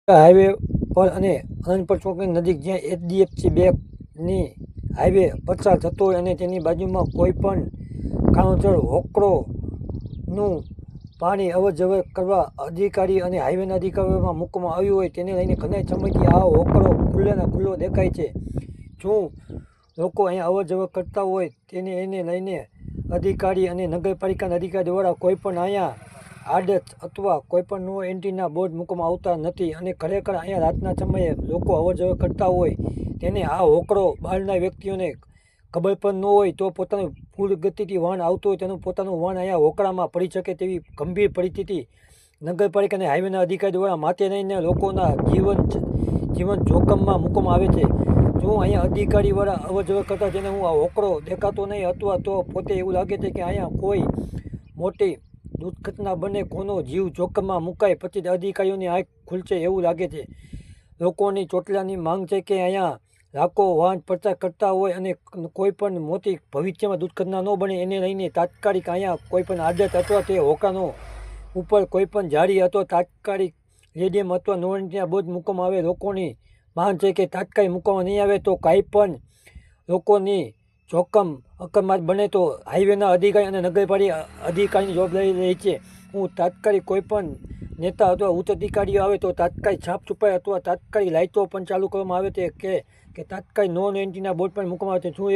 Highway પર અને અનંતપુર ચોકની નજીક જ્યાં એચડીએફસી બેંકની હાઈવે પસાર થતો હોય અને તેની બાજુમાં કોઈ પણ કારણોસર હોકળોનું પાણી અવરજવર કરવા અધિકારી અને હાઈવેના અધિકારીઓમાં મૂકવામાં આવ્યું હોય તેને લઈને ઘણા સમયથી આ હોકળો ખુલ્લેના ખુલ્લો દેખાય છે. શું લોકો અહીંયા અવરજવર કરતા હોય એને લઈને અધિકારી અને નગરપાલિકાના અધિકારી દ્વારા કોઈ પણ અહીંયા આડત અથવા કોઈપણ નો એન્ટ્રીના બોર્ડ મૂકવામાં આવતા નથી અને ખરેખર અહીંયા રાતના સમયે લોકો અવરજવર કરતા હોય તેને આ હોકળો બહારના વ્યક્તિઓને ખબર પણ ન હોય તો પોતાનું ફૂલ ગતિથી વાહન આવતું હોય તેનું પોતાનું વાહન અહીંયા હોકળામાં પડી શકે તેવી ગંભીર પરિસ્થિતિ નગરપાલિકા અને હાઈવેના અધિકારી દ્વારા માથે લઈને લોકોના જીવન જોખમમાં મૂકવામાં આવે છે. જો અહીંયા અધિકારીવાળા અવરજવર કરતા તેને હું આ હોકળો દેખાતો નહીં અથવા તો પોતે એવું લાગે છે કે અહીંયા કોઈ મોટી દુર્ઘટના બને, કોનો જીવ જોખમમાં મુકાય, પછી અધિકારીઓની આંખ ખુલશે એવું લાગે છે. લોકોની ચોટલાની માંગ છે કે અહીંયા લાખો વાહન પ્રચાર કરતા હોય અને કોઈ પણ મોટી ભવિષ્યમાં દુર્ઘટના ન બને એને લઈને તાત્કાલિક અહીંયા કોઈ પણ આદત અથવા તે હોકાનો ઉપર કોઈ પણ જાળી અથવા તાત્કાલિક રેડિયમ અથવા નો એન્ટ્રીના બોર્ડ મૂકવામાં આવે. લોકોની માંગ છે કે તાત્કાલિક મૂકવામાં નહીં આવે તો કાંઈ પણ લોકોની જોખમ અકસ્માત બને તો હાઈવેના અધિકારી અને નગરપાલિકા અધિકારીની જવાબદારી રહી છે. હું તાત્કાલિક કોઈ પણ નેતા અથવા ઉચ્ચ અધિકારીઓ આવે તો તાત્કાલિક સાફ સફાઈ અથવા તાત્કાલિક લાઇટો પણ ચાલુ કરવામાં આવે છે કે તાત્કાલિક નો એન્ટ્રીના બોર્ડ પણ મૂકવામાં આવે છે. શું એવું